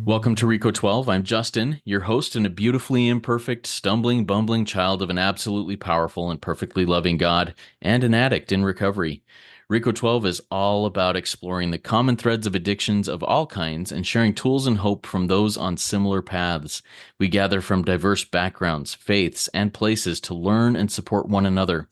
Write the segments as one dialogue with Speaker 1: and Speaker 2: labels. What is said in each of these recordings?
Speaker 1: Welcome to Rico 12. I'm Justin, your host and a beautifully imperfect, stumbling, bumbling child of an absolutely powerful and perfectly loving God and an addict in recovery. Rico 12 is all about exploring the common threads of addictions of all kinds and sharing tools and hope from those on similar paths. We gather from diverse backgrounds, faiths, and places to learn and support one another.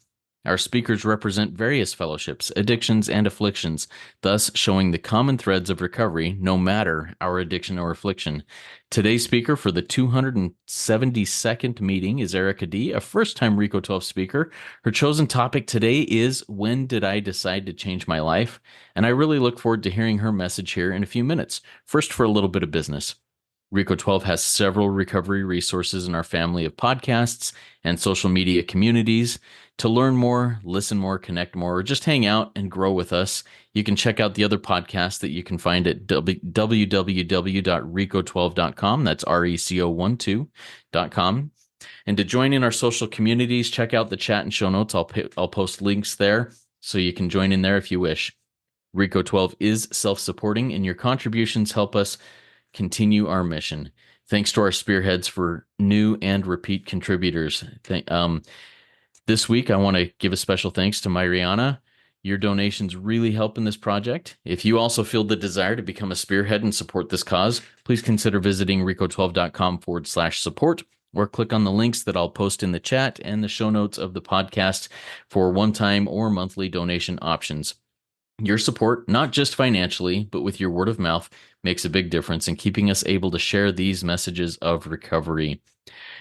Speaker 1: Our speakers represent various fellowships, addictions, and afflictions, thus showing the common threads of recovery no matter our addiction or affliction. Today's speaker for the 272nd meeting is Erica D., a first-time Rico 12 speaker. Her chosen topic today is When Did I Decide to Change My Life? And I really look forward to hearing her message here in a few minutes. First, for a little bit of business. Rico 12 has several recovery resources in our family of podcasts and social media communities. To learn more, listen more, connect more, or just hang out and grow with us, you can check out the other podcasts that you can find at www.rico12.com. That's RECO12.com. And to join in our social communities, check out the chat and show notes. I'll post links there so you can join in there if you wish. Rico 12 is self-supporting, and your contributions help us continue our mission. Thanks to our spearheads for new and repeat contributors. This week, I want to give a special thanks to Mariana. Your donations really help in this project. If you also feel the desire to become a spearhead and support this cause, please consider visiting rico12.com/support or click on the links that I'll post in the chat and the show notes of the podcast for one-time or monthly donation options. Your support, not just financially, but with your word of mouth, makes a big difference in keeping us able to share these messages of recovery.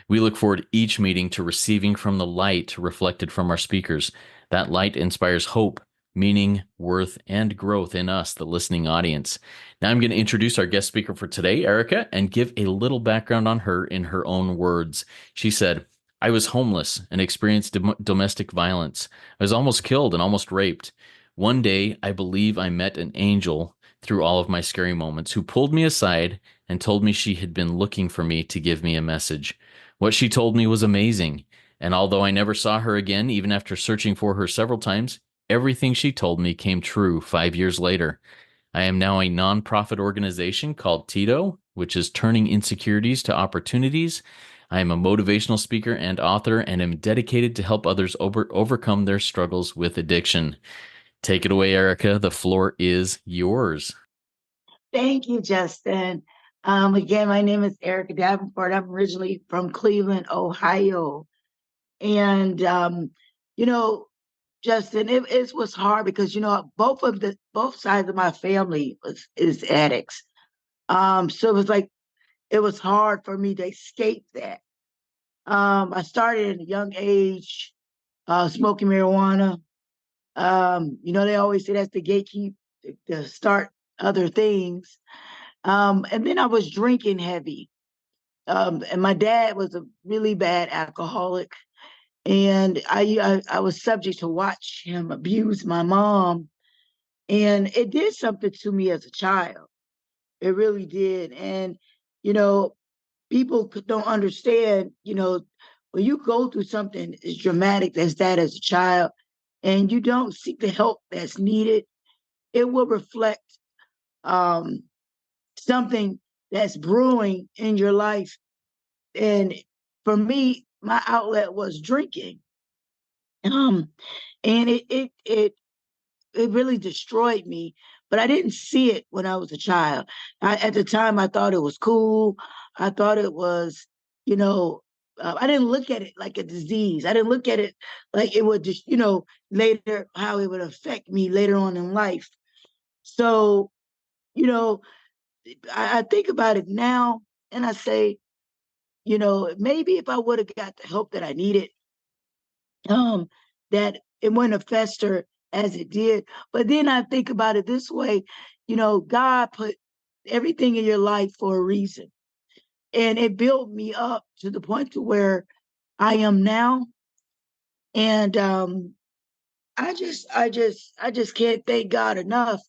Speaker 1: We look forward each meeting to receiving from the light reflected from our speakers. That light inspires hope, meaning, worth, and growth in us, the listening audience. Now I'm going to introduce our guest speaker for today, Erica, and give a little background on her in her own words. She said, "I was homeless and experienced domestic violence. I was almost killed and almost raped. One day, I believe I met an angel through all of my scary moments who pulled me aside and told me she had been looking for me to give me a message. What she told me was amazing, and although I never saw her again, even after searching for her several times, everything she told me came true 5 years later. I am now a nonprofit organization called TITO, which is Turning Insecurities to Opportunities. I am a motivational speaker and author and am dedicated to help others overcome their struggles with addiction." Take it away, Erica. The floor is yours.
Speaker 2: Thank you, Justin. Again, my name is Erica Davenport. I'm originally from Cleveland, Ohio. And, Justin, it was hard because, both sides of my family is addicts. So it was hard for me to escape that. I started at a young age, smoking marijuana. They always say that's the gatekeep to start other things. And then I was drinking heavy. And my dad was a really bad alcoholic. And I was subject to watch him abuse my mom. And it did something to me as a child. It really did. And, you know, people don't understand, when you go through something as dramatic as that as a child, and you don't seek the help that's needed, it will reflect um, something that's brewing in your life. And for me, my outlet was drinking. Um, and it really destroyed me, but I didn't see it when I was a child. At the time, I thought it was cool. I thought it was, you know, I didn't look at it like a disease. I didn't look at it like it would just, later, how it would affect me later on in life. So, you know, I think about it now and I say, maybe if I would have got the help that I needed, um, that it wouldn't have festered as it did. But then I think about it this way, God put everything in your life for a reason. And it built me up to the point to where I am now. And I just can't thank God enough.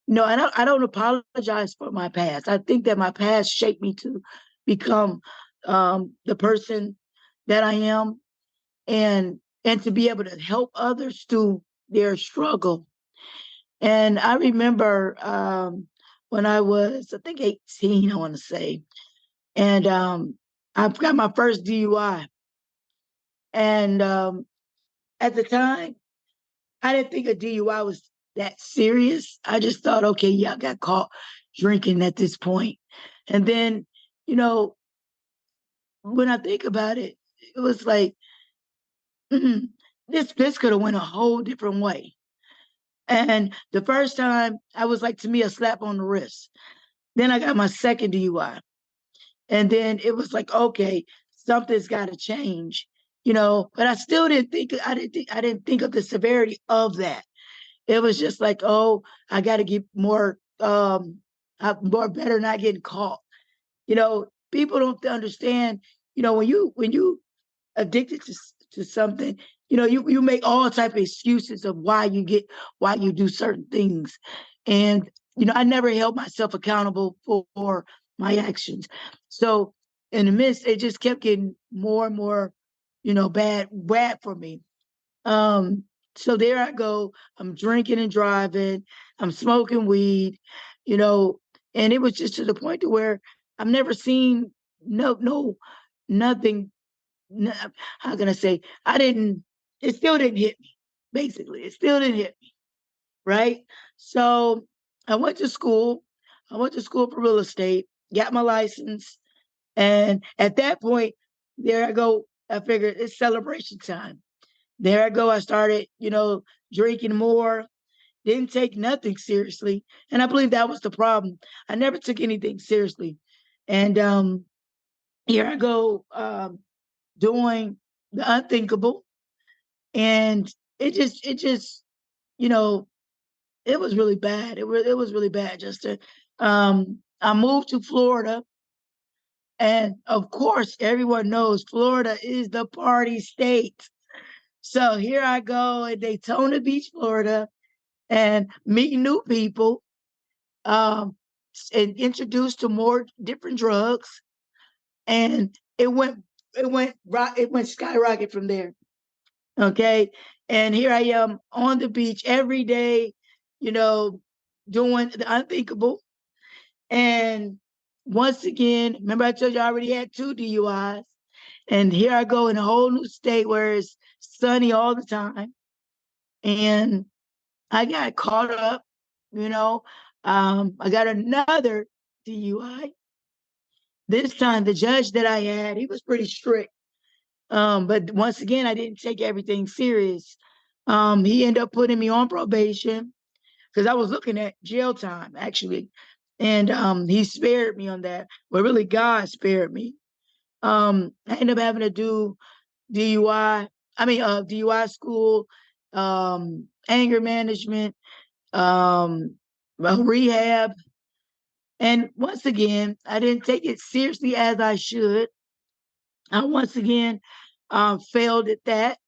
Speaker 2: No, I don't apologize for my past. I think that my past shaped me to become the person that I am, and to be able to help others through their struggle. And I remember when I was, I think 18, I want to say. And I got my first DUI. And at the time, I didn't think a DUI was that serious. I just thought, okay, yeah, I got caught drinking at this point. And then, you know, when I think about it, it was like, this could have went a whole different way. And the first time, I was like, to me, a slap on the wrist. Then I got my second DUI. And then it was like, okay, something's got to change, but I still didn't think of the severity of that. It was just like, oh, I got to get more better not getting caught. People don't understand, when you addicted to something, you make all type of excuses of why you do certain things. And I never held myself accountable for my actions. So in the midst, it just kept getting more and more, bad for me. So there I go. I'm drinking and driving. I'm smoking weed, you know, and it was just to the point to where I've never seen nothing. No, how can I say? I didn't. It still didn't hit me. Basically, it still didn't hit me. Right. So I went to school. I went to school for real estate. Got my license, and at that point, there I go. I figured it's celebration time. There I go. I started, drinking more, didn't take nothing seriously. And I believe that was the problem. I never took anything seriously. And here I go, doing the unthinkable. And it just, you know, it was really bad. It was really bad, Justin. I moved to Florida. And of course, everyone knows Florida is the party state. So here I go in Daytona Beach, Florida, and meeting new people, um, and introduced to more different drugs, and it went skyrocket from there. Okay, and here I am on the beach every day, you know, doing the unthinkable, and once again, remember I told you I already had two DUIs, and here I go in a whole new state where it's sunny all the time, and I got caught up, you know. I got another DUI. This time, the judge that I had, he was pretty strict. But once again, I didn't take everything serious. He ended up putting me on probation because I was looking at jail time actually, and he spared me on that. But really, God spared me. I ended up having to do DUI. DUI school, anger management, rehab. And once again, I didn't take it seriously as I should. I once again failed at that,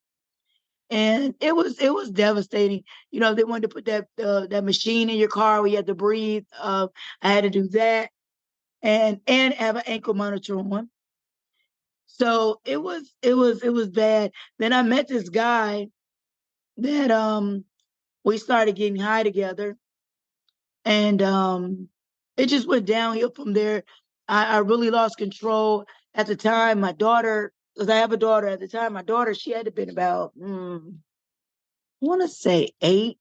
Speaker 2: and it was devastating. They wanted to put that machine in your car where you had to breathe. I had to do that, and have an ankle monitor on. So it was bad. Then I met this guy that we started getting high together, and it just went downhill from there. I really lost control at the time. My daughter, because I have a daughter at the time, my daughter, she had to been about, I want to say 8.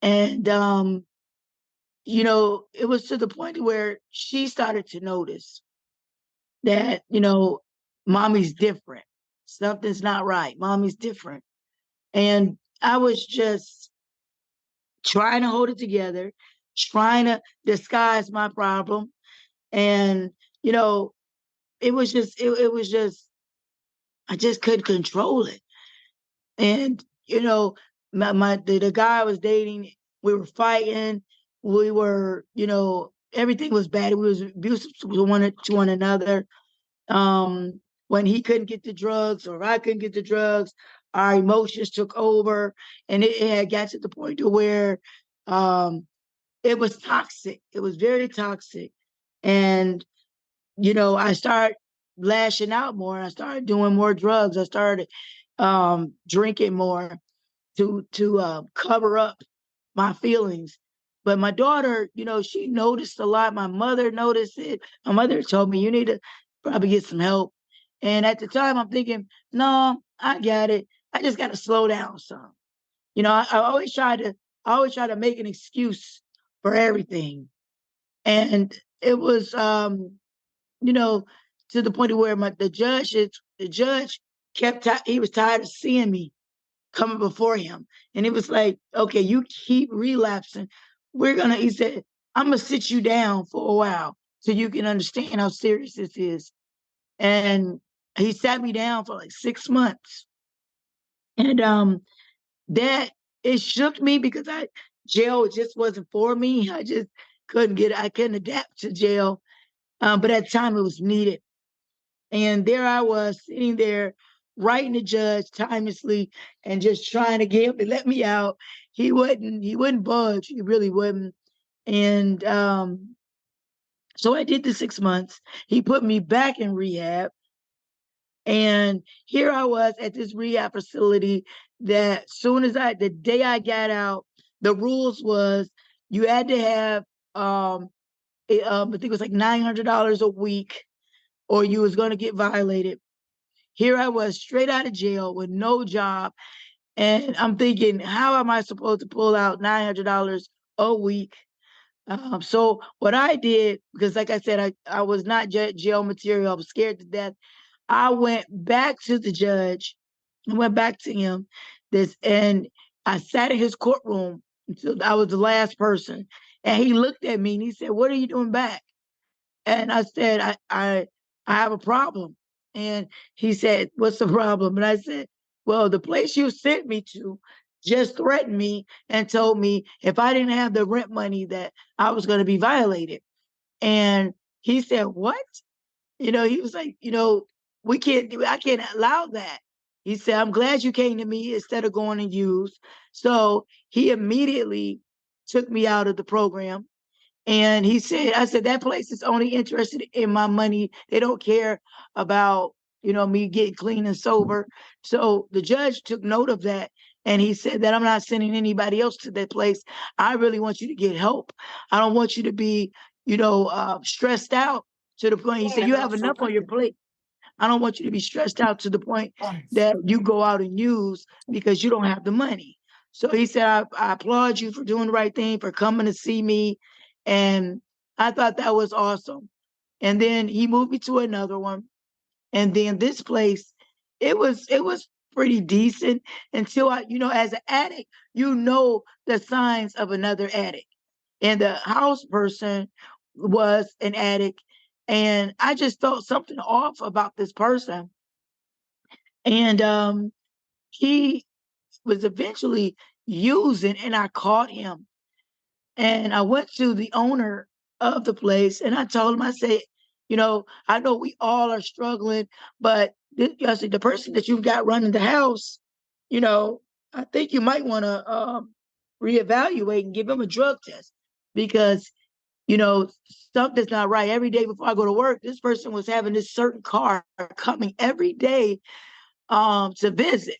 Speaker 2: And, it was to the point where she started to notice that, mommy's different. Something's not right. Mommy's different. And I was just trying to hold it together, trying to disguise my problem. And, you know, it was just I just couldn't control it. And, the guy I was dating, we were fighting, we were, everything was bad. We was abusive to one another. When he couldn't get the drugs or I couldn't get the drugs, our emotions took over, and it had got to the point to where um it was toxic. It was very toxic. And I started lashing out more. I started doing more drugs. I started drinking more to cover up my feelings. But my daughter, she noticed a lot. My mother noticed it. My mother told me, you need to probably get some help. And at the time, I'm thinking, no, I got it. I just got to slow down some. I always try to make an excuse for everything. And it was, you know, to the point of where the judge he was tired of seeing me coming before him. And it was like, okay, you keep relapsing. He said, I'm gonna sit you down for a while so you can understand how serious this is. And he sat me down for like 6 months. And that it shook me because jail just wasn't for me. I couldn't adapt to jail. But at the time it was needed. And there I was sitting there writing the judge timelessly and just trying to get him to let me out. He wouldn't budge. He really wouldn't. And so I did the 6 months. He put me back in rehab. And here I was at this rehab facility that the day I got out, the rules was you had to have I think it was like $900 a week or you was going to get violated. Here I was straight out of jail with no job. And I'm thinking, how am I supposed to pull out $900 a week? So what I did, because like I said, I was not jail material. I was scared to death. I went back to the judge. I went back to him. And I sat in his courtroom until I was the last person. And he looked at me and he said, "What are you doing back?" And I said, I have a problem. And he said, "What's the problem?" And I said, "Well, the place you sent me to just threatened me and told me if I didn't have the rent money that I was going to be violated." And he said, "What?" He was like, I can't allow that. He said, "I'm glad you came to me instead of going to use." So he immediately took me out of the program. And I said, that place is only interested in my money. They don't care about, me getting clean and sober. So the judge took note of that. And he said that I'm not sending anybody else to that place. I really want you to get help. I don't want you to be, stressed out to the point. He said, you have enough on your plate. I don't want you to be stressed out to the point that you go out and use because you don't have the money. So he said, I applaud you for doing the right thing, for coming to see me. And I thought that was awesome. And then he moved me to another one. And then this place, it was pretty decent until as an addict, the signs of another addict. And the house person was an addict. And I just felt something off about this person. And he was eventually using, and I caught him. And I went to the owner of the place and I told him, I said, I know we all are struggling, but I said, the person that you've got running the house, you know, I think you might want to reevaluate and give him a drug test because, something's not right. Every day before I go to work, this person was having this certain car coming every day to visit.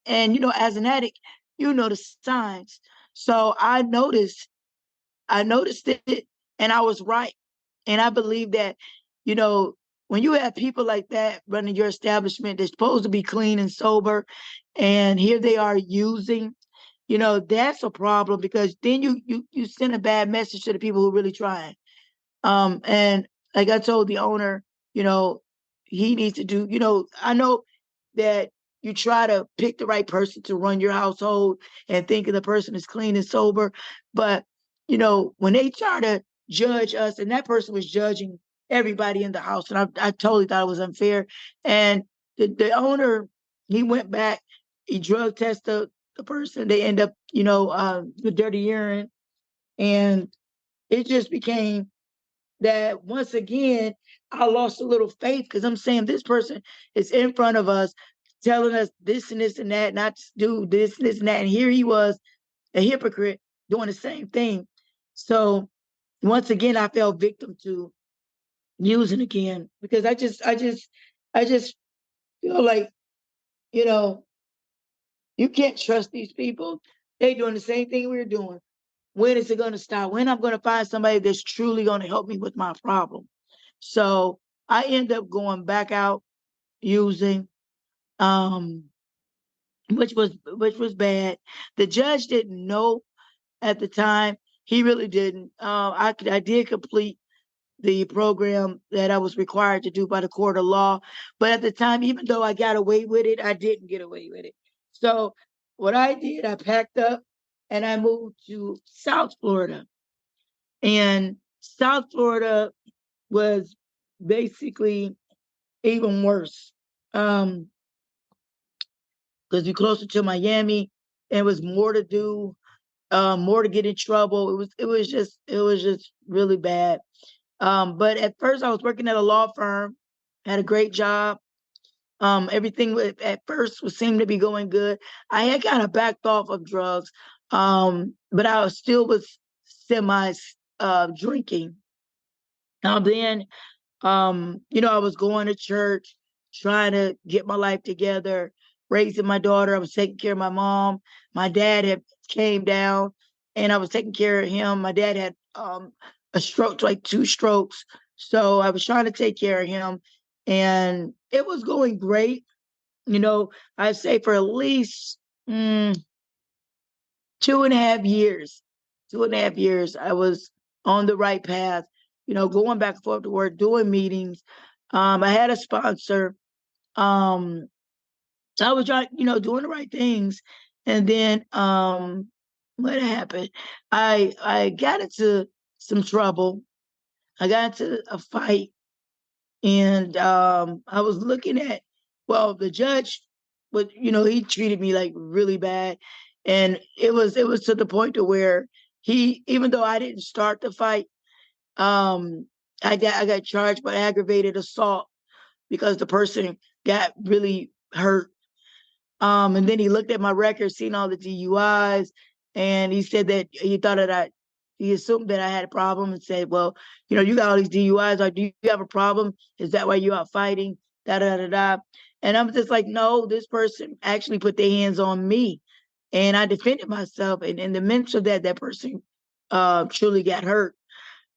Speaker 2: And, as an addict, the signs. So I noticed it and I was right. And I believe that, you know, when you have people like that running your establishment, they're supposed to be clean and sober, and here they are using, that's a problem because then you send a bad message to the people who are really trying. And like I told the owner, you know, he needs to do, I know that you try to pick the right person to run your household and thinking the person is clean and sober. But, when they try to judge us, and that person was judging everybody in the house, and I totally thought it was unfair. And the owner, he went back, he drug tested the person. They end up, with dirty urine. And it just became that once again, I lost a little faith because I'm saying this person is in front of us telling us this and this and that, not to do this and this and that. And here he was, a hypocrite, doing the same thing. So once again, I fell victim to using again because I just feel like, you know, you can't trust these people. They doing the same thing we're doing. when is it going to stop? When I'm going to find somebody that's truly going to help me with my problem? So I end up going back out using, um, which was bad. The judge didn't know at the time. He really didn't. I did complete the program that I was required to do by the court of law, but at the time, even though I got away with it, I didn't get away with it. So what I did, I packed up and I moved to South Florida. And South Florida was basically even worse. Because you're closer to Miami, and it was more to do, more to get in trouble. It was just really bad. But at first, I was working at a law firm, had a great job. Everything at first was seemed to be going good. I had kind of backed off of drugs, but I still was semi drinking. Now then, I was going to church, trying to get my life together, raising my daughter. I was taking care of my mom. My dad had came down, and I was taking care of him. My dad had a stroke, like two strokes. So I was trying to take care of him, and it was going great. I'd say for at least 2.5 years, 2.5 years, I was on the right path, going back and forth to work, doing meetings. I had a sponsor. Um, I was trying, doing the right things. And then what happened? I got into some trouble. I got into a fight, and I was looking at, well, the judge, but he treated me like really bad, and it was to the point to where he, even though I didn't start the fight, um, I got charged with aggravated assault because the person got really hurt. And then he looked at my record, seen all the DUIs, and he said that he assumed that I had a problem and said, well, you got all these DUIs. Like, do you have a problem? Is that why you out fighting? Da da da da. And I'm just like, no, this person actually put their hands on me, and I defended myself. And in the midst of that, that person truly got hurt.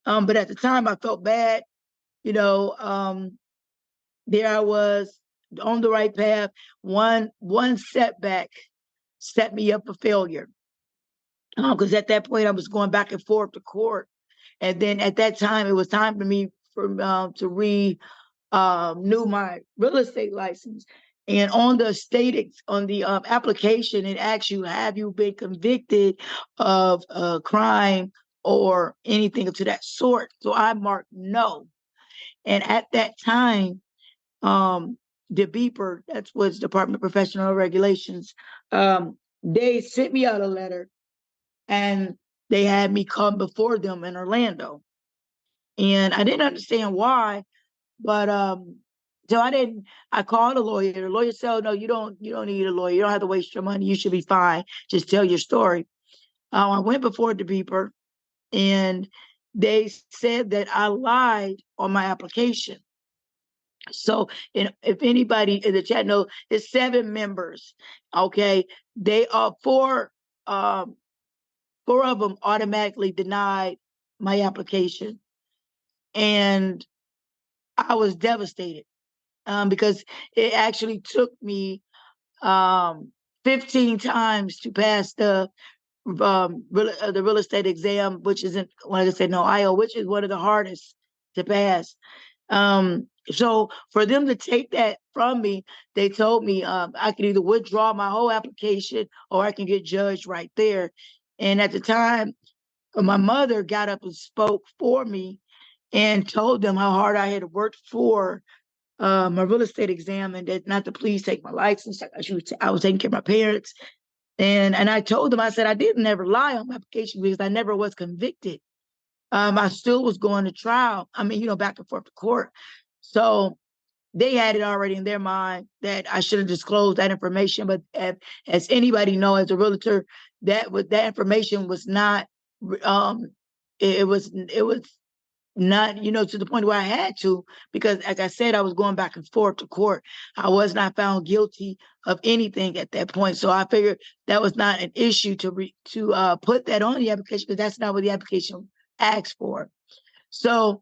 Speaker 2: But at the time, I felt bad. You know, there I was on the right path. One setback set me up for failure. Because at that point I was going back and forth to court, and then at that time it was time for me to renew my real estate license. And on the on the application, it asks you, have you been convicted of a crime or anything to that sort? So I marked no. And at that time, um, the beeper, that's what's Department of Professional Regulations, they sent me out a letter, and they had me come before them in Orlando. And I didn't understand why, but so I called a lawyer. The lawyer said, oh, no, you don't need a lawyer. You don't have to waste your money. You should be fine. Just tell your story. I went before the beeper, and they said that I lied on my application. So if anybody in the chat knows, it's 7 members. Okay. They are um, 4 of them automatically denied my application. And I was devastated, because it actually took me 15 times to pass the real estate exam, which isn't, like I said, in Ohio, which is one of the hardest to pass. So for them to take that from me, they told me I could either withdraw my whole application or I can get judged right there. And at the time, my mother got up and spoke for me and told them how hard I had worked for my real estate exam, and that not to please take my license. I was taking care of my parents. And I told them, I said, I didn't never lie on my application because I never was convicted. I still was going to trial. I mean, back and forth to court. So they had it already in their mind that I should have disclosed that information. But as anybody know, as a realtor, that information was not. Um, it was not, to the point where I had to, because like I said, I was going back and forth to court. I was not found guilty of anything at that point. So I figured that was not an issue to put that on the application, because that's not what the application asked for. So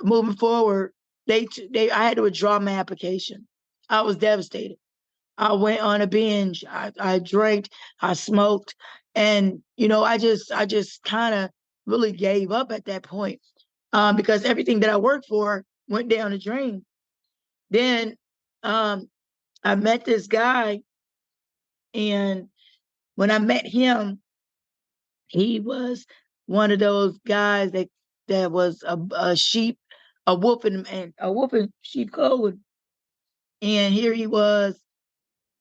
Speaker 2: moving forward, I had to withdraw my application. I was devastated. I went on a binge. I drank, I smoked, and I just kind of really gave up at that point, because everything that I worked for went down the drain. Then um, I met this guy, and when I met him, he was one of those guys that was a sheep, a wolf in sheep clothing. And here he was,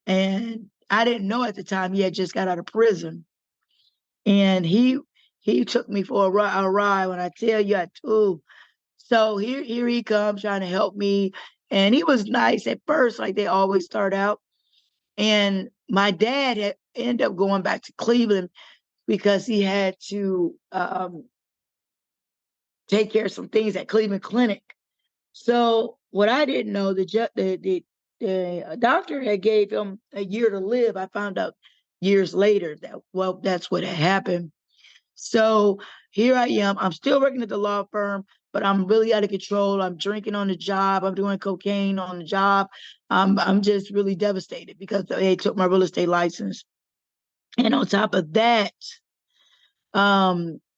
Speaker 2: and I didn't know at the time he had just got out of prison. And he took me for a ride. When I tell you, I told. So here he comes trying to help me, and he was nice at first, like they always start out. And my dad had ended up going back to Cleveland because he had to take care of some things at Cleveland Clinic. So what I didn't know, the doctor had gave him a year to live. I found out years later that, well, that's what had happened. So here I am. I'm still working at the law firm, but I'm really out of control. I'm drinking on the job. I'm doing cocaine on the job. I'm just really devastated because they took my real estate license. And on top of that,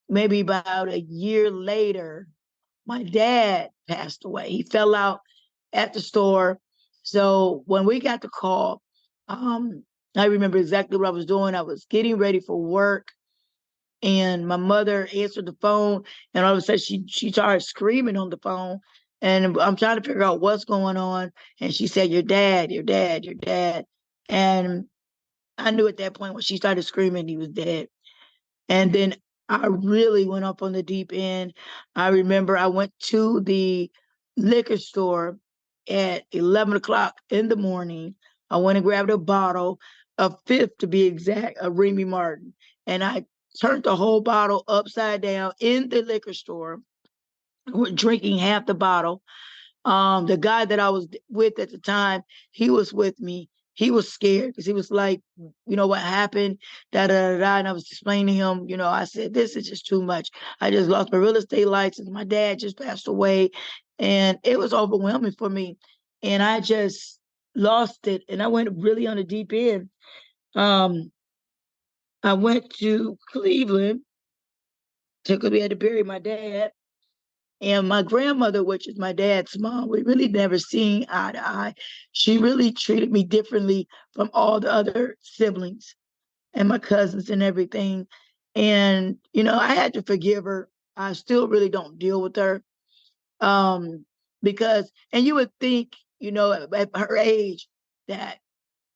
Speaker 2: maybe about a year later, my dad passed away. He fell out at the store. So when we got the call, um, I remember exactly what I was doing. I was getting ready for work, and my mother answered the phone, and all of a sudden she started screaming on the phone, and I'm trying to figure out what's going on. And she said, "Your dad, your dad, your dad." And I knew at that point when she started screaming, he was dead. And then I really went up on the deep end. I remember I went to the liquor store at 11 o'clock in the morning. I went and grabbed a bottle, a fifth to be exact, of Remy Martin. And I turned the whole bottle upside down in the liquor store, drinking half the bottle. The guy that I was with at the time, he was with me. He was scared because he was like, what happened? Da da da da. And I was explaining to him, I said, this is just too much. I just lost my real estate license. My dad just passed away. And it was overwhelming for me. And I just lost it. And I went really on the deep end. Um, I went to Cleveland because we had to bury my dad. And my grandmother, which is my dad's mom, we really never seen eye to eye. She really treated me differently from all the other siblings and my cousins and everything. And, I had to forgive her. I still really don't deal with her. Um, and you would think, at her age that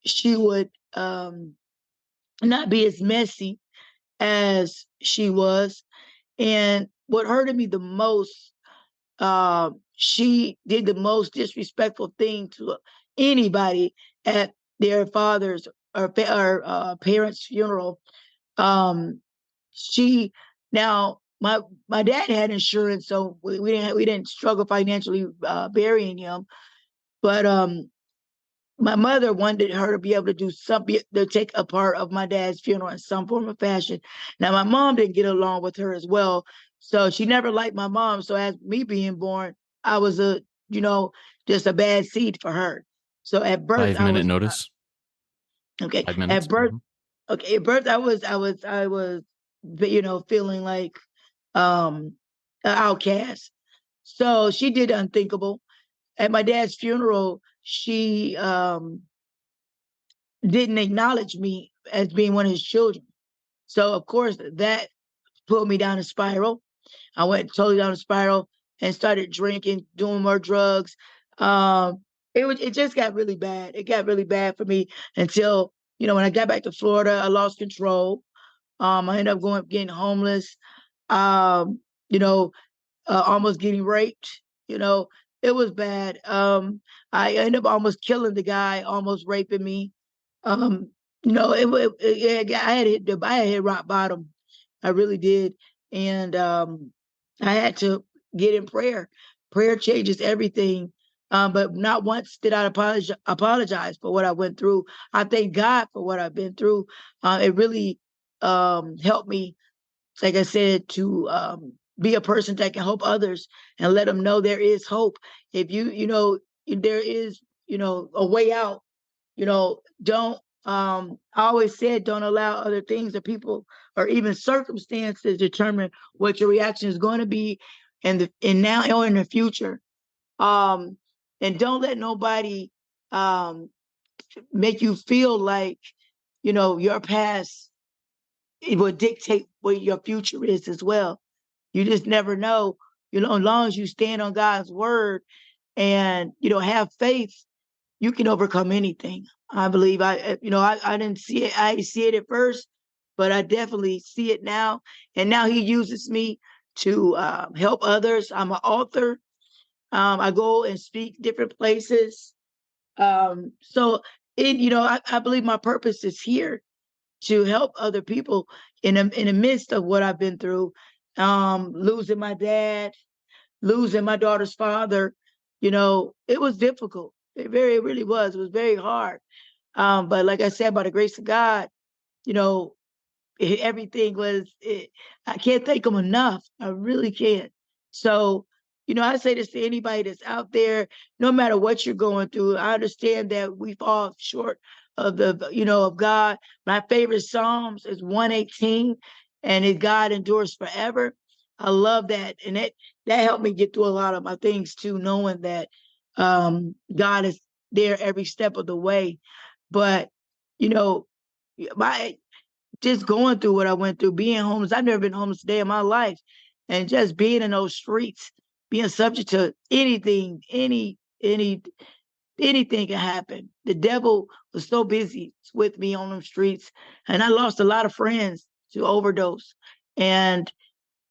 Speaker 2: she would not be as messy as she was. And what hurted me the most, she did the most disrespectful thing to anybody at their father's or parents' funeral. Um, she now my dad had insurance, so we didn't struggle financially burying him. But my mother wanted her to be able to do something to take a part of my dad's funeral in some form of fashion. Now my mom didn't get along with her as well, so she never liked my mom. So as me being born, I was you know just a bad seed for her. So at birth,
Speaker 1: 5 minute notice.
Speaker 2: okay.
Speaker 1: 5 minutes.
Speaker 2: At birth, okay. At birth, I was, feeling like an outcast. So she did the unthinkable. At my dad's funeral, she didn't acknowledge me as being one of his children. So of course that put me down a spiral. I went totally down a spiral and started drinking, doing more drugs. It just got really bad. It got really bad for me until, when I got back to Florida, I lost control. I ended up getting homeless. Um, you know, almost getting raped. It was bad. I ended up almost killing the guy, almost raping me. Um, I had hit rock bottom. I really did. And I had to get in prayer. Prayer changes everything. But not once did I apologize for what I went through. I thank God for what I've been through. It really helped me, like I said, to be a person that can help others and let them know there is hope. If there is, a way out. Don't. I always said, don't allow other things or people or even circumstances determine what your reaction is going to be in now or in the future. Um, and don't let nobody um make you feel like your past, it will dictate what your future is as well. You just never know. As long as you stand on God's word and have faith, you can overcome anything. I believe. I didn't see it. I didn't see it at first, but I definitely see it now. And now He uses me to help others. I'm an author. I go and speak different places. So I believe my purpose is here to help other people in the midst of what I've been through. Losing my dad, losing my daughter's father. It was difficult. It really was. It was very hard. But like I said, by the grace of God, you know, everything was I can't thank them enough. I really can't. So I say this to anybody that's out there, no matter what you're going through. I understand that we fall short of of God. My favorite Psalms is 118, and God endures forever. I love that, and that helped me get through a lot of my things too, knowing that God is there every step of the way. But you know my just going through what I went through, being homeless. I've never been homeless a day in my life. And just being in those streets, being subject to anything can happen. The devil was so busy with me on them streets. And I lost a lot of friends to overdose. And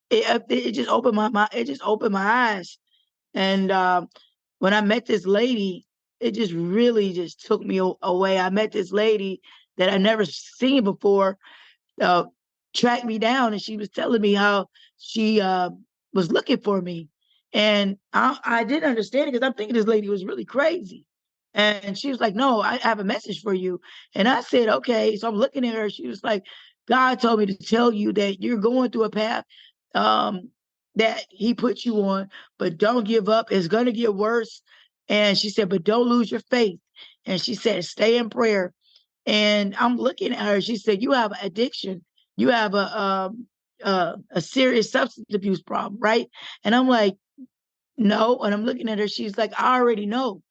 Speaker 2: it just opened it just opened my eyes. And when I met this lady, it just really just took me away. I met this lady that I never seen before, uh, tracked me down, and she was telling me how she was looking for me. And I didn't understand it because I'm thinking this lady was really crazy. And she was like, "No, I have a message for you." And I said, "Okay." So I'm looking at her. She was like, "God told me to tell you that you're going through a path um, that He put you on, but don't give up. It's going to get worse." And she said, "But don't lose your faith." And she said, "Stay in prayer." And I'm looking at her. She said, "You have addiction. You have a serious substance abuse problem, right?" And I'm like, "No." And I'm looking at her. She's like, "I already know."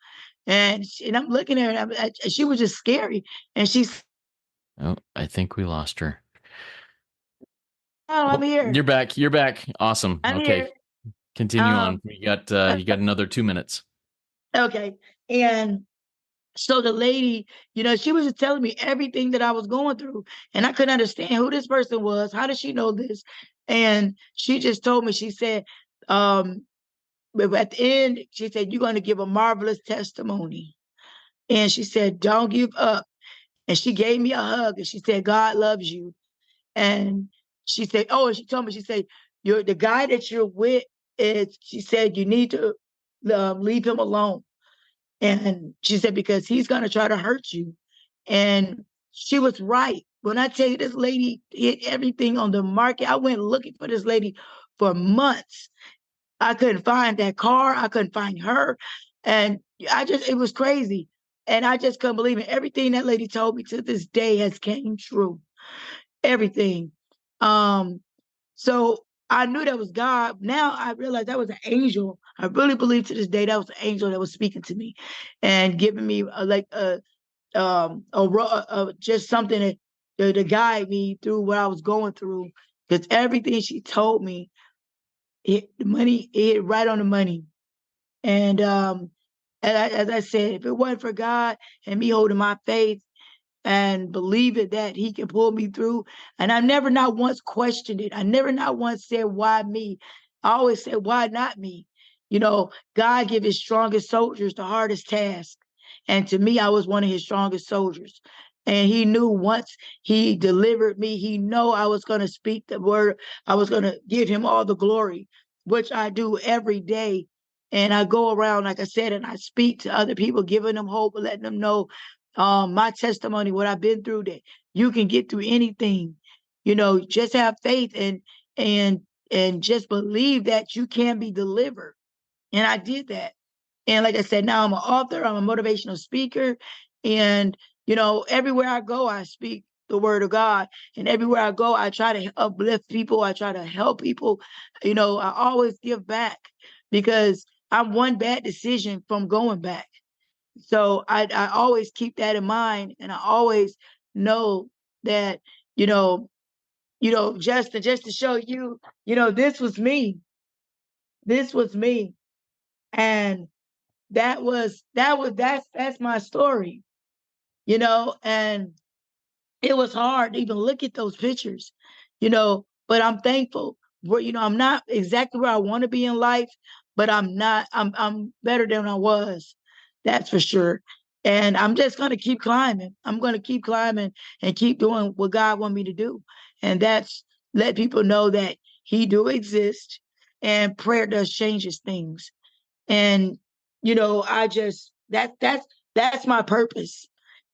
Speaker 2: And I'm looking at her. And she was just scary. And she's,
Speaker 1: Oh, I think we lost her.
Speaker 2: "Oh, I'm
Speaker 1: Oh,
Speaker 2: here.
Speaker 1: you're back. You're back. Awesome.
Speaker 2: I'm here."
Speaker 1: Okay. Continue
Speaker 2: Um,
Speaker 1: on. You got another 2 minutes.
Speaker 2: okay. And so the lady, she was just telling me everything that I was going through, and I couldn't understand who this person was. How did she know this? And she just told me. She said, but at the end, she said, "You're going to give a marvelous testimony." And she said, "Don't give up." And she gave me a hug, and she said, "God loves you." And she said, "Oh," and she told me, she said, "You're the guy that you're with she said, you need to leave him alone." And she said, "Because he's going to try to hurt you." And she was right. When I tell you, this lady hit everything on the market. I went looking for this lady for months. I couldn't find that car. I couldn't find her. And it was crazy. And I just couldn't believe it. Everything that lady told me to this day has came true. Everything. Um, so I knew that was God. Now I realize that was an angel. I really believe to this day that was an angel that was speaking to me and giving me just something to guide me through what I was going through. Because everything she told me, it hit right on the money. And as I said, if it wasn't for God and me holding my faith and believing that He can pull me through, and I never not once questioned it. I never not once said, "Why me?" I always said, "Why not me?" God give His strongest soldiers the hardest task. And to me, I was one of His strongest soldiers. And He knew once He delivered me, He know I was going to speak the word. I was going to give Him all the glory. which I do every day. And I go around, like I said, and I speak to other people, giving them hope, letting them know my testimony, what I've been through, that you can get through anything. Just have faith and and just believe that you can be delivered. And I did that. And like I said, now I'm an author, I'm a motivational speaker. And, everywhere I go, I speak the word of God. And everywhere I go, I try to uplift people. I try to help people. I always give back because I'm one bad decision from going back. So I always keep that in mind. And I always know that, you know, just to show you, this was me. This was me. And that's my story, and it was hard to even look at those pictures, but I'm thankful where, I'm not exactly where I want to be in life, but I'm better than I was. That's for sure. And I'm just going to keep climbing. I'm going to keep climbing and keep doing what God wants me to do. And that's let people know that he do exist and prayer does changes things. And I just that's my purpose,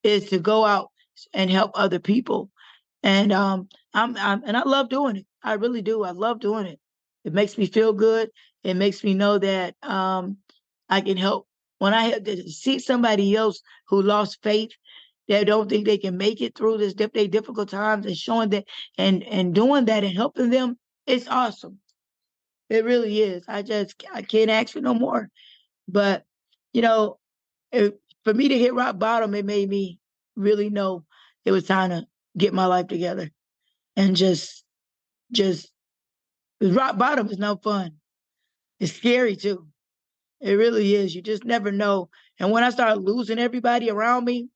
Speaker 2: is to go out and help other people. And and I love doing it. I really do. I love doing it. It makes me feel good. It makes me know that I can help. When I have to see somebody else who lost faith, that don't think they can make it through this they difficult times, and showing that and doing that and helping them, it's awesome. It really is. I can't ask for no more. But, you know, for me to hit rock bottom, it made me really know it was time to get my life together and just 'cause rock bottom is no fun. It's scary too. It really is. You just never know. And when I started losing everybody around me,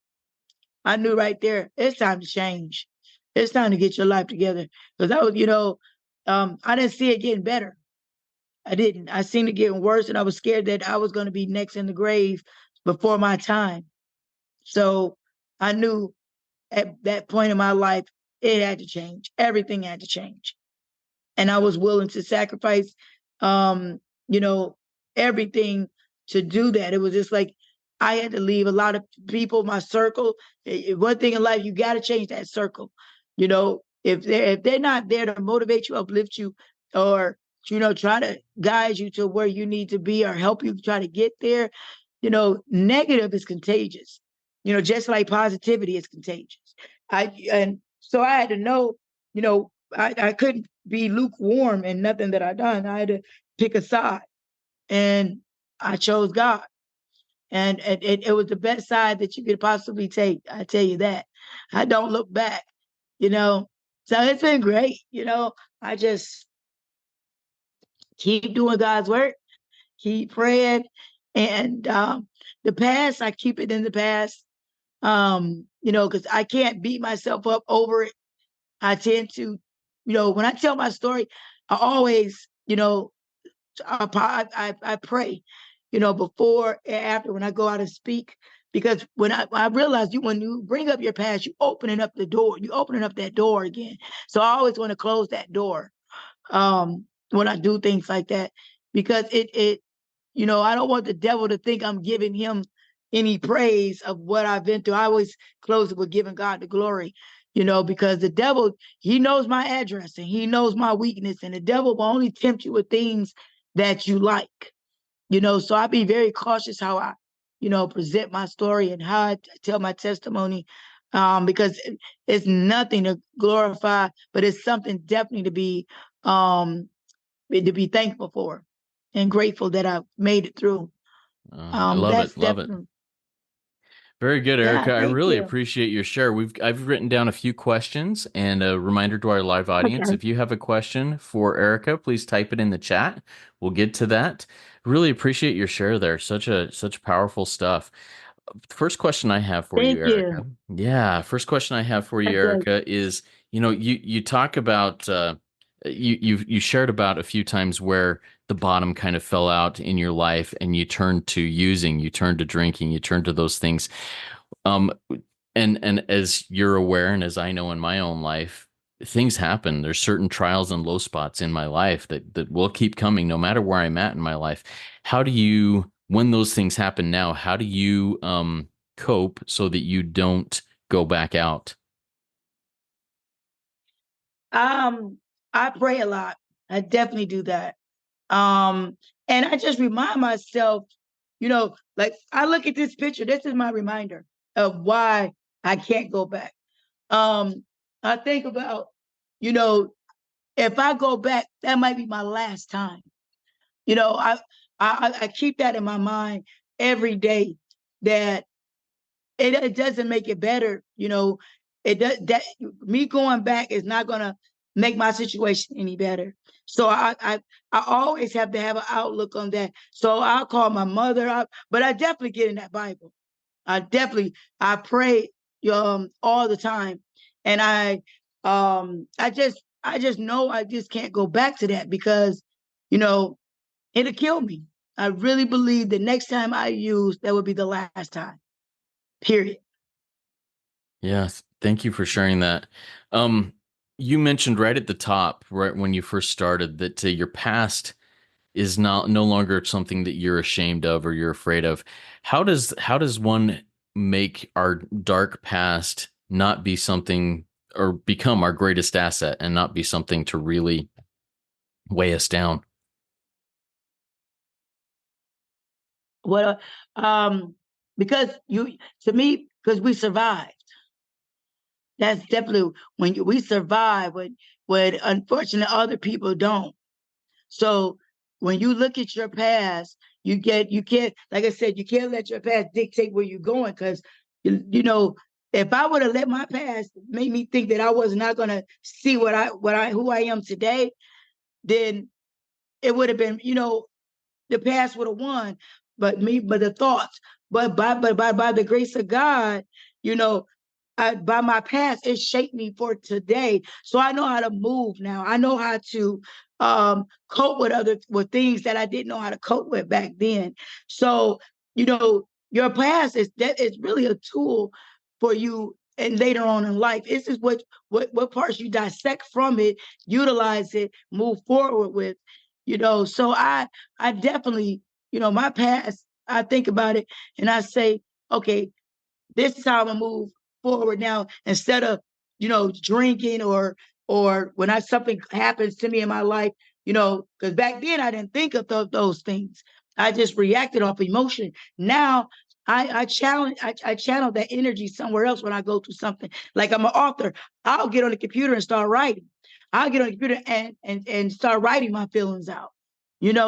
Speaker 2: I knew right there, it's time to change. It's time to get your life together. Because I was, I didn't see it getting better. I didn't. I seen it getting worse, and I was scared that I was going to be next in the grave before my time. So I knew at that point in my life, it had to change. Everything had to change. And I was willing to sacrifice, um, you know, everything to do that. It was just like I had to leave a lot of people, my circle. One thing in life, you got to change that circle. If they're not there to motivate you, uplift you, or try to guide you to where you need to be or help you try to get there, negative is contagious. Just like positivity is contagious. And so I had to know, I couldn't be lukewarm in nothing that I done. I had to pick a side, and I chose God. And it was the best side that you could possibly take. I tell you that. I don't look back, you know. So it's been great, I just keep doing God's work, keep praying, and the past, I keep it in the past. Because I can't beat myself up over it. I tend to, when I tell my story, I always, I pray, before and after when I go out and speak, because when I realize when you bring up your past, you opening up the door, you opening up that door again. So I always want to close that door when I do things like that, because I don't want the devil to think I'm giving him any praise of what I've been through. I always close it with giving God the glory, because the devil, he knows my address and he knows my weakness, and the devil will only tempt you with things that you like, so I be very cautious how I, present my story and how I tell my testimony, because it's nothing to glorify, but it's something definitely um, to be thankful for and grateful that I made it through.
Speaker 1: I love
Speaker 2: That's
Speaker 1: it. Love it.
Speaker 2: definitely,
Speaker 1: Very good,
Speaker 2: yeah,
Speaker 1: Erica. I
Speaker 2: thank
Speaker 1: really
Speaker 2: you.
Speaker 1: appreciate your share. I've written down a few questions, and a reminder to our live audience,
Speaker 2: Okay.
Speaker 1: if you have a question for Erica, please type it in the chat. We'll get to that. Really appreciate your share there. Such powerful stuff. First question I have for you,
Speaker 2: Thank you.
Speaker 1: Erica. Yeah, first question I have for you,
Speaker 2: Okay.
Speaker 1: Erica, is, you talk about you shared about a few times where the bottom kind of fell out in your life, and you turned to using, you turned to drinking, you turned to those things. Um, and as you're aware, and as I know in my own life, things happen. There's certain trials and low spots in my life that will keep coming no matter where I'm at in my life. How do you, when those things happen now, how do you cope so that you don't go back out?
Speaker 2: Um, I pray a lot. I definitely do that. Um, and I just remind myself, like I look at this picture, this is my reminder of why I can't go back. Um, I think about, you know, if I go back, that might be my last time. You know, I keep that in my mind every day that it doesn't make it better. It does that me going back is not gonna make my situation any better. So I always have to have an outlook on that. So I'll call my mother up, but I definitely get in that Bible. I pray all the time. And I just know I just can't go back to that because, you know, it'll kill me. I really believe the next time I use, that would be the last time. Period.
Speaker 1: Yes, thank you for sharing that. Um, you mentioned right at the top, right when you first started, that your past is not no longer something that you're ashamed of or you're afraid of. How does one make our dark past not be something or become our greatest asset and not be something to really weigh us down?
Speaker 2: What because to me, because we survived. That's definitely we survive when unfortunately other people don't. So when you look at your past, you can't, like I said, you can't let your past dictate where you're going because if I would have let my past make me think that I was not gonna see who I am today, then it would have been, the past would have won, but the thoughts, but by the grace of God, you know, by my past, it shaped me for today. So I know how to move now. I know how to cope with things that I didn't know how to cope with back then. So your past is really a tool for you. And later on in life, this is what parts you dissect from it, utilize it, move forward with. So I definitely, my past, I think about it and I say, okay, this is how I'm gonna move forward now. Instead of drinking or when something happens to me in my life, because back then I didn't think of those things. I just reacted off emotion. Now I channel that energy somewhere else when I go through something. Like I'm an author, I'll get on the computer and start writing. I'll get on the computer and start writing my feelings out.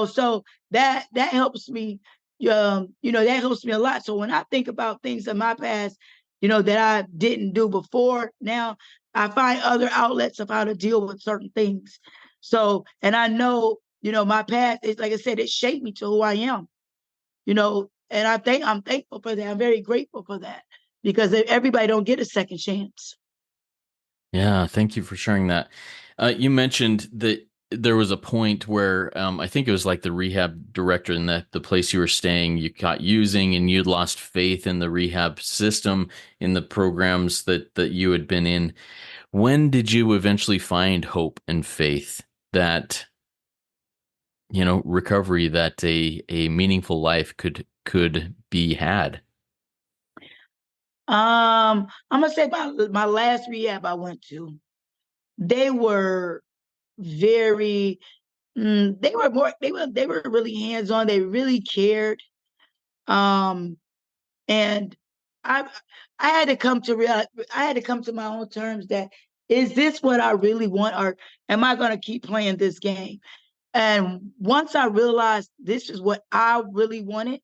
Speaker 2: So that helps me. That helps me a lot. So when I think about things in my past, that I didn't do before, now I find other outlets of how to deal with certain things. So, and I know, my past is, like I said, it shaped me to who I am, and I'm thankful for that. I'm very grateful for that because everybody don't get a second chance.
Speaker 1: Yeah, thank you for sharing that. You mentioned that there was a point where I think it was like the rehab director in the place you were staying, you got using and you'd lost faith in the rehab system, in the programs that you had been in. When did you eventually find hope and faith that, recovery, that a meaningful life could be had?
Speaker 2: I'm gonna say my last rehab I went to, they were very they were really hands-on. They really cared. Um, and I I had to come to real I had to come to my own terms that is this what I really want, or am I gonna keep playing this game? And once I realized this is what I really wanted,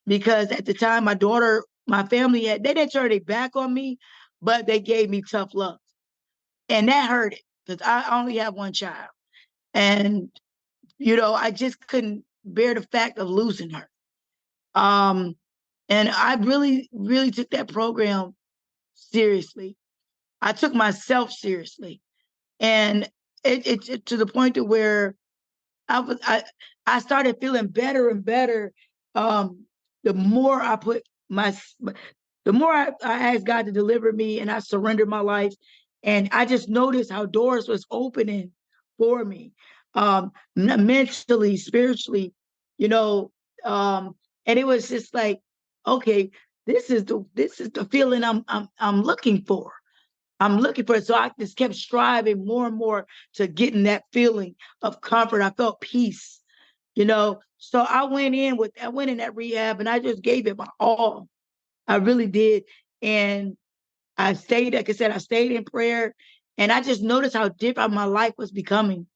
Speaker 2: because at the time my family they didn't turn their back on me, but they gave me tough love. And that hurt it because I only have one child. And I just couldn't bear the fact of losing her. Um, and I really, really took that program seriously. I took myself seriously, and it to the point to where I was I started feeling better and better. Um, the more I put my, the more I asked God to deliver me, and I surrendered my life, And I just noticed how doors was opening for me, mentally, spiritually, you know, um, and it was just like, okay, this is the feeling I'm looking for. I'm looking for it. So I just kept striving more and more to getting that feeling of comfort. I felt peace, So I went in that rehab and I just gave it my all. I really did. And I stayed, like I said, I stayed in prayer and I just noticed how different my life was becoming.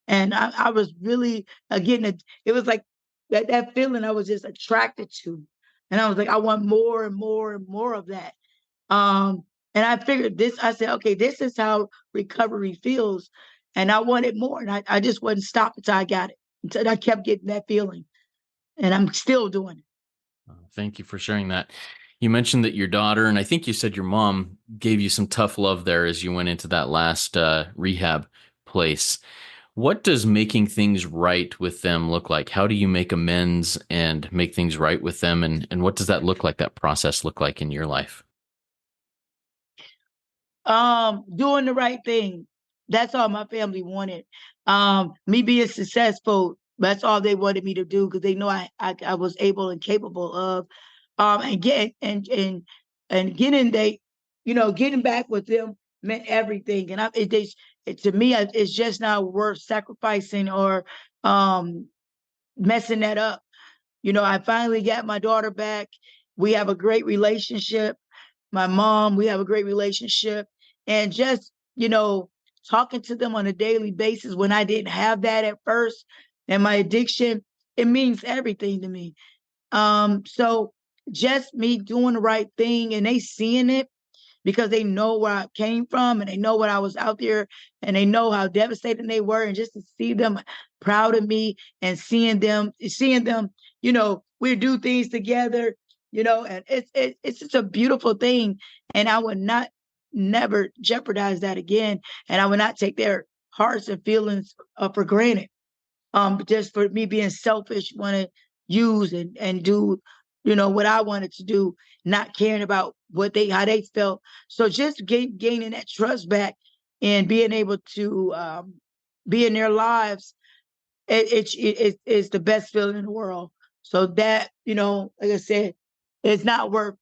Speaker 2: And I was really getting it was like that feeling I was just attracted to. And I was like, I want more and more and more of that. Um, and I figured I said, okay, this is how recovery feels. And I wanted more. And I just wasn't stopping until I got it, until I kept getting that feeling. And I'm still doing it.
Speaker 1: Thank you for sharing that. You mentioned that your daughter, and I think you said your mom gave you some tough love there as you went into that last rehab place. What does making things right with them look like? How do you make amends and make things right with them? And what does that look like, that process look like in your life?
Speaker 2: Doing the right thing. That's all my family wanted. Me being successful, that's all they wanted me to do because they know I was able and capable of and getting getting back with them meant everything. And to me it's just not worth sacrificing or um messing that up. I finally got my daughter back. We have a great relationship. My mom, we have a great relationship. And just, talking to them on a daily basis when I didn't have that at first and my addiction, it means everything to me. So just me doing the right thing and they seeing it because they know where I came from and they know what I was out there and they know how devastated they were. And just to see them proud of me and seeing them, we do things together, and it's just a beautiful thing. And I would not never jeopardize that again. And I would not take their hearts and feelings for granted just for me being selfish, want to use and do, what I wanted to do, not caring about how they felt. So just gaining that trust back and being able to be in their lives, it's the best feeling in the world. So that, like I said, it's not worth,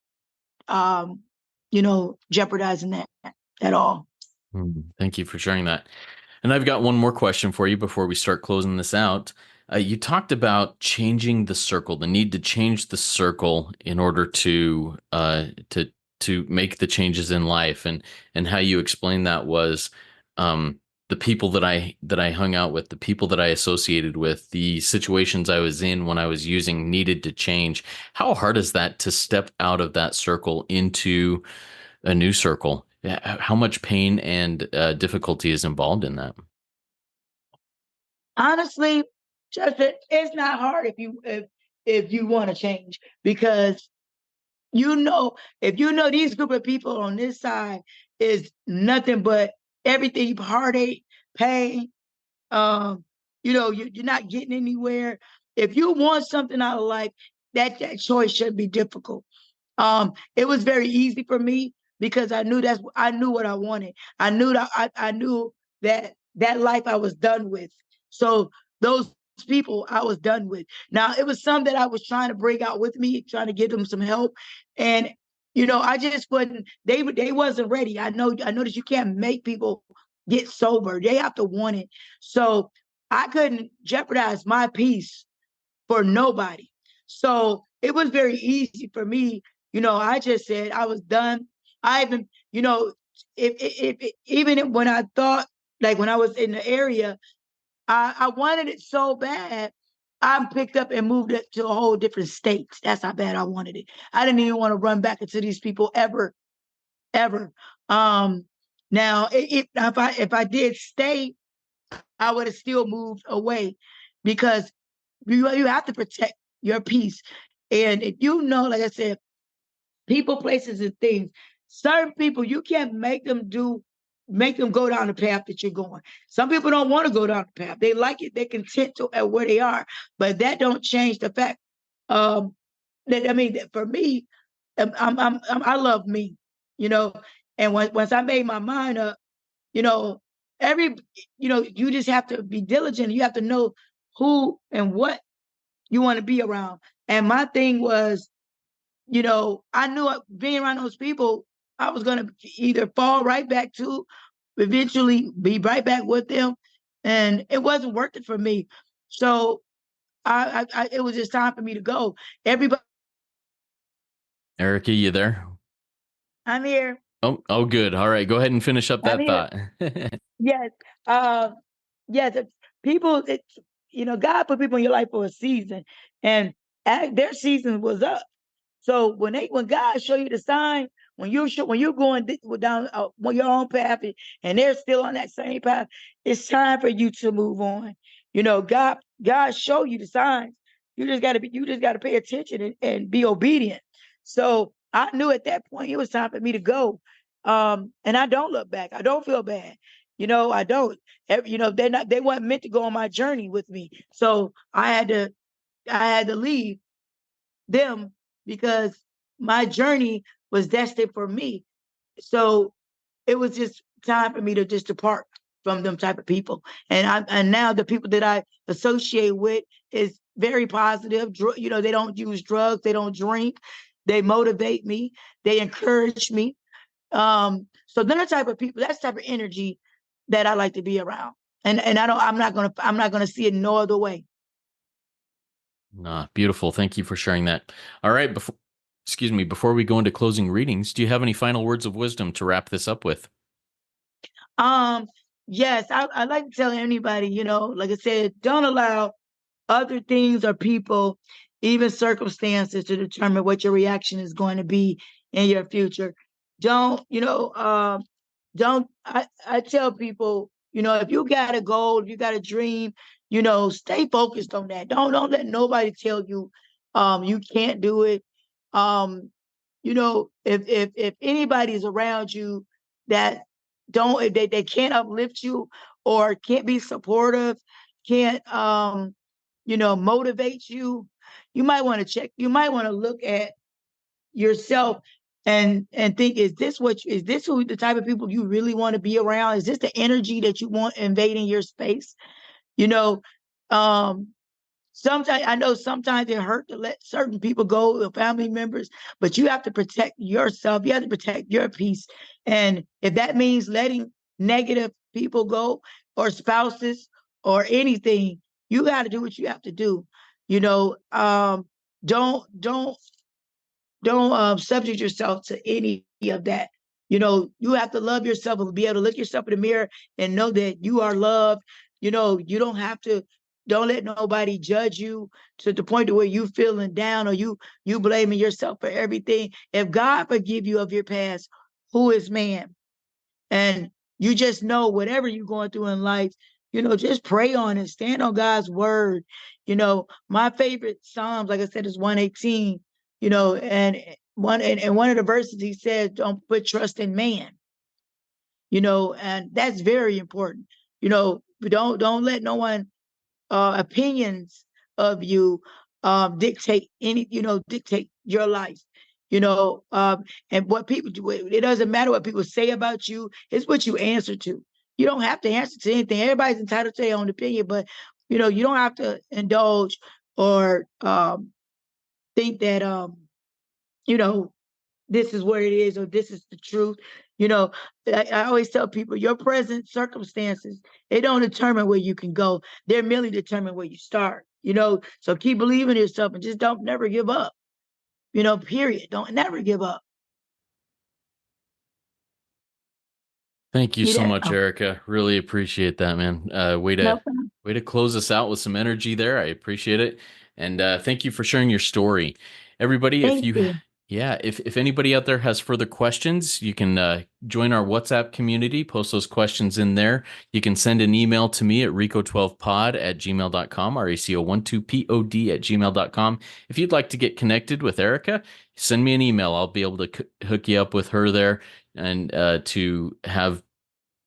Speaker 2: jeopardizing that at all.
Speaker 1: Thank you for sharing that. And I've got one more question for you before we start closing this out. You talked about changing the circle, the need to change the circle in order to make the changes in life, and how you explained that was the people that I hung out with, the people that I associated with, the situations I was in when I was using needed to change. How hard is that to step out of that circle into a new circle? How much pain and difficulty is involved in that?
Speaker 2: Honestly, Justin, it's not hard if you want to change because if you know these group of people on this side is nothing but everything heartache, pain, you're not getting anywhere. If you want something out of life, that choice should be difficult. It was very easy for me because I knew what I wanted. I knew that life I was done with. So those people I was done with. Now it was some that I was trying to bring out with me, trying to give them some help. And I just wasn't, they wasn't ready. I know that you can't make people get sober. They have to want it. So I couldn't jeopardize my peace for nobody. So it was very easy for me. I just said I was done. I even, even when I thought, like when I was in the area, I wanted it so bad. I picked up and moved it to a whole different state. That's how bad I wanted it. I didn't even want to run back into these people ever, ever. Um, Now, if I did stay, I would have still moved away because you have to protect your peace. And if like I said, people, places, and things, certain people, you can't make them go down the path that you're going. Some people don't want to go down the path. They like it. They're content at where they are. But that don't change the fact that, I mean, for me, I love me, you know. And once I made my mind up, You know, every, you just have to be diligent. You have to know who and what you want to be around. And my thing was, I knew being around those people, I was going to either fall right back to, eventually be right back with them. And it wasn't working for me. So it was just time for me to go. Everybody,
Speaker 1: Erica, you there?
Speaker 2: I'm here.
Speaker 1: Oh, good. All right, go ahead and finish up
Speaker 2: I'm
Speaker 1: that
Speaker 2: here.
Speaker 1: thought.
Speaker 2: Yes. Uh, yes. People, God put people in your life for a season, and their season was up. So when God show you the sign, when you're going down your own path, and they're still on that same path, it's time for you to move on. God show you the signs. You just gotta pay attention and be obedient. So I knew at that point it was time for me to go. And I don't look back. I don't feel bad. I don't. They weren't meant to go on my journey with me. So I had to leave them because my journey was destined for me. So it was just time for me to just depart from them type of people. And now the people that I associate with is very positive. They don't use drugs, they don't drink, they motivate me, they encourage me. So they're the type of people, that's the type of energy that I like to be around. And I'm not gonna see it no other way.
Speaker 1: Ah, beautiful. Thank you for sharing that. All right, before we go into closing readings, do you have any final words of wisdom to wrap this up with?
Speaker 2: Um, yes, I like to tell anybody, like I said, don't allow other things or people, even circumstances, to determine what your reaction is going to be in your future. Don't, I tell people, if you got a goal, if you got a dream, stay focused on that. Don't let nobody tell you you can't do it. Um, if anybody is around you that don't if they can't uplift you or can't be supportive, can't motivate you, you might want to you might want to look at yourself and think, is this who the type of people you really want to be around? Is this the energy that you want invading your space? You know, um, sometimes I know sometimes it hurt to let certain people go, family members, but you have to protect yourself. You have to protect your peace. And if that means letting negative people go, or spouses, or anything, you got to do what you have to do. You know, don't don't don't subject yourself to any of that. You have to love yourself and be able to look yourself in the mirror and know that you are loved. You don't have to. Don't let nobody judge you to the point to where you feeling down, or you blaming yourself for everything. If God forgive you of your past, who is man? And you just know whatever you're going through in life, just pray on it, stand on God's word. My favorite Psalms, like I said, is 118, and one of the verses he says, don't put trust in man, and that's very important. Don't let no one opinions of you dictate your life. And what people do, it doesn't matter what people say about you, it's what you answer to. You don't have to answer to anything. Everybody's entitled to their own opinion, but you don't have to indulge or think that you know this is what it is, or this is the truth. You know, I always tell people, your present circumstances, they don't determine where you can go. They're merely determine where you start. So keep believing in yourself and just don't never give up. Period. Don't never give up.
Speaker 1: Thank you
Speaker 2: You
Speaker 1: so
Speaker 2: there?
Speaker 1: much,
Speaker 2: Oh,
Speaker 1: Erica. Really appreciate that, man. Way
Speaker 2: no
Speaker 1: to
Speaker 2: problem.
Speaker 1: way to close us out with some energy there. I appreciate it, and thank you for sharing your story, everybody.
Speaker 2: Thank you.
Speaker 1: If anybody out there has further questions, you can join our WhatsApp community. Post those questions in there. You can send an email to me at rico12pod@gmail.com, RECO12pod@gmail.com. If you'd like to get connected with Erica, send me an email. I'll be able to hook you up with her there and to have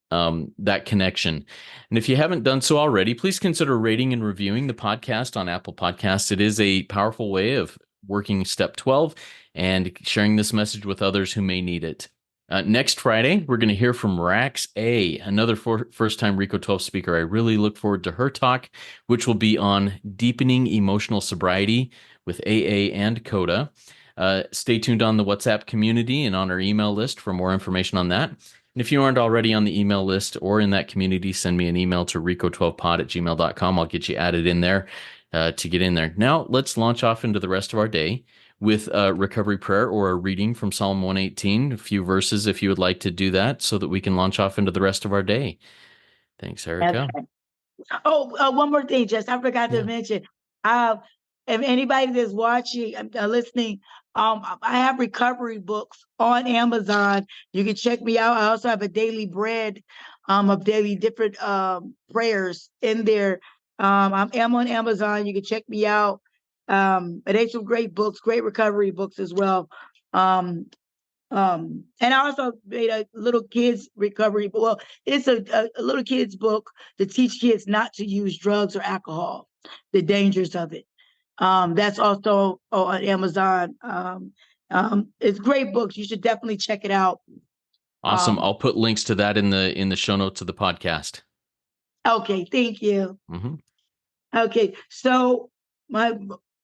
Speaker 1: that connection. And if you haven't done so already, please consider rating and reviewing the podcast on Apple Podcasts. It is a powerful way of working step 12 and sharing this message with others who may need it. Next Friday, we're going to hear from Rax A, another first-time Rico 12 speaker. I really look forward to her talk, which will be on deepening emotional sobriety with AA and CODA. Stay tuned on the WhatsApp community and on our email list for more information on that. And if you aren't already on the email list or in that community, send me an email to rico12pod@gmail.com. I'll get you added in there to get in there. Now, let's launch off into the rest of our day with a recovery prayer or a reading from Psalm 118, a few verses if you would like to do that so that we can launch off into the rest of our day. Thanks, Erica.
Speaker 2: Okay. Oh, one more thing, Jess. I forgot to mention. If anybody that's watching, listening, I have recovery books on Amazon. You can check me out. I also have a daily bread, of daily different prayers in there. I am on Amazon. You can check me out. They some great books, great recovery books as well. And I also made a little kids recovery. Well, it's a little kids book to teach kids not to use drugs or alcohol, the dangers of it. That's also on Amazon. It's great books. You should definitely check it out.
Speaker 1: Awesome. I'll put links to that in the show notes of the podcast.
Speaker 2: Okay, thank you.
Speaker 1: Mm-hmm.
Speaker 2: Okay, so my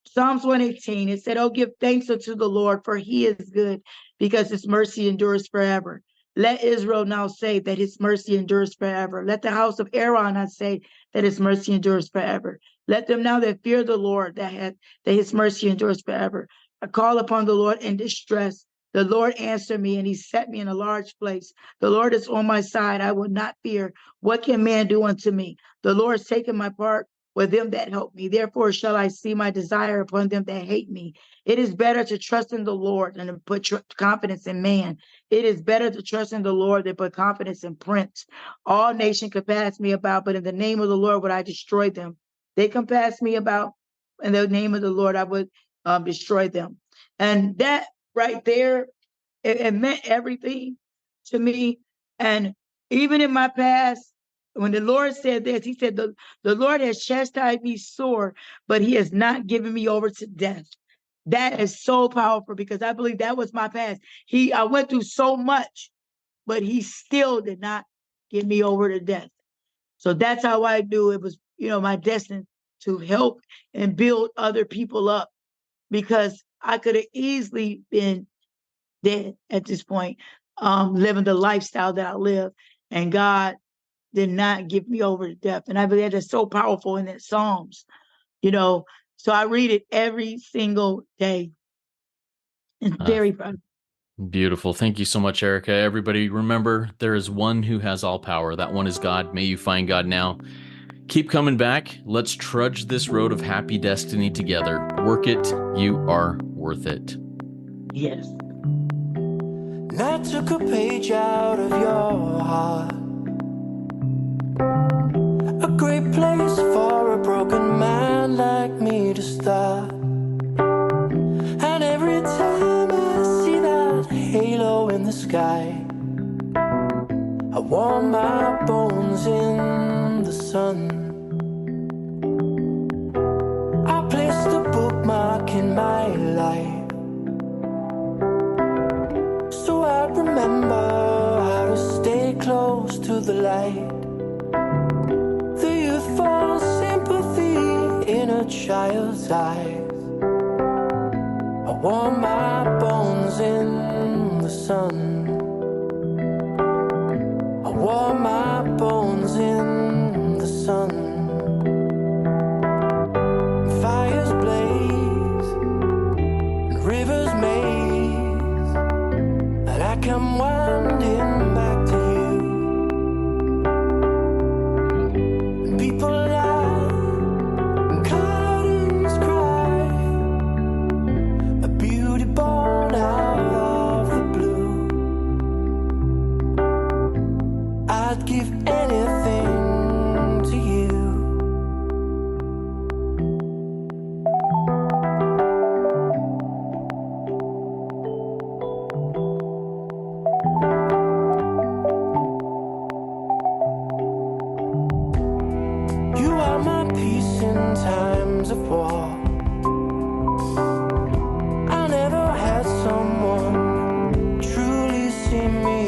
Speaker 2: Psalms 118, it said, "Oh, give thanks unto the Lord, for he is good, because his mercy endures forever. Let Israel now say that his mercy endures forever. Let the house of Aaron now say that his mercy endures forever. Let them now that fear the Lord, that his mercy endures forever. I call upon the Lord in distress. The Lord answered me, and he set me in a large place. The Lord is on my side. I will not fear. What can man do unto me? The Lord has taken my part with them that help me. Therefore shall I see my desire upon them that hate me. It is better to trust in the Lord than to put confidence in man. It is better to trust in the Lord than put confidence in prince. All nations compass me about, but in the name of the Lord would I destroy them. They compass me about, in the name of the Lord I would destroy them." And that right there, it meant everything to me. And even in my past, when the Lord said this, he said, the Lord has chastised me sore, but he has not given me over to death. That is so powerful, because I believe that was my past. I went through so much, but he still did not give me over to death. So that's how I knew it was, my destiny to help and build other people up, because I could have easily been dead at this point, living the lifestyle that I live, and God did not give me over to death. And I believe that's so powerful in that Psalms, so I read it every single day. It's very fun.
Speaker 1: Beautiful. Thank you so much, Erica. Everybody, remember, there is one who has all power. That one is God. May you find God now. Keep coming back. Let's trudge this road of happy destiny together. Work it. You are worth it.
Speaker 2: Yes.
Speaker 3: And I took a page out of your heart, a great place for a broken man like me to start. And every time I see that halo in the sky, I warm my bones in the sun. I placed a bookmark in my life, so I remember how to stay close to the light. The youthful sympathy in a child's eyes. I warm my bones in the sun. I warm my bones in the sun. Fires blaze and rivers maze, and I come winding back to you. And people laugh and curtains cry, a beauty born out of the blue. I'd give anything to you. You are my peace in times of war. I never had someone truly see me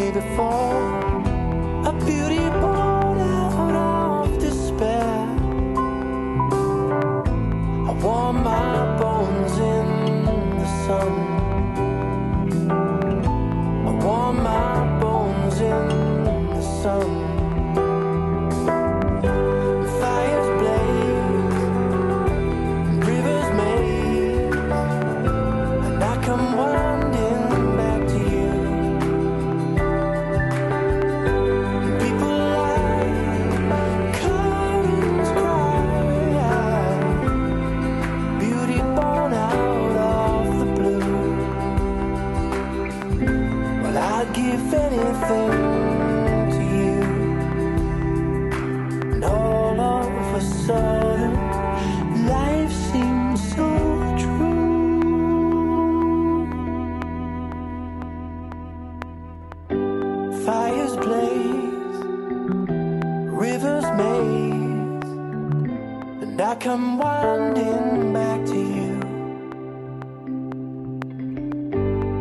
Speaker 3: and I come winding back to you.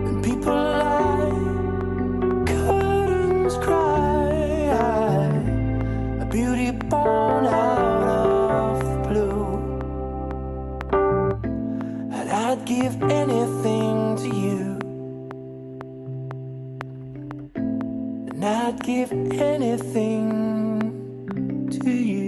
Speaker 3: And people lie, curtains cry, a beauty born out of the blue. And I'd give anything to you, and I'd give anything to you.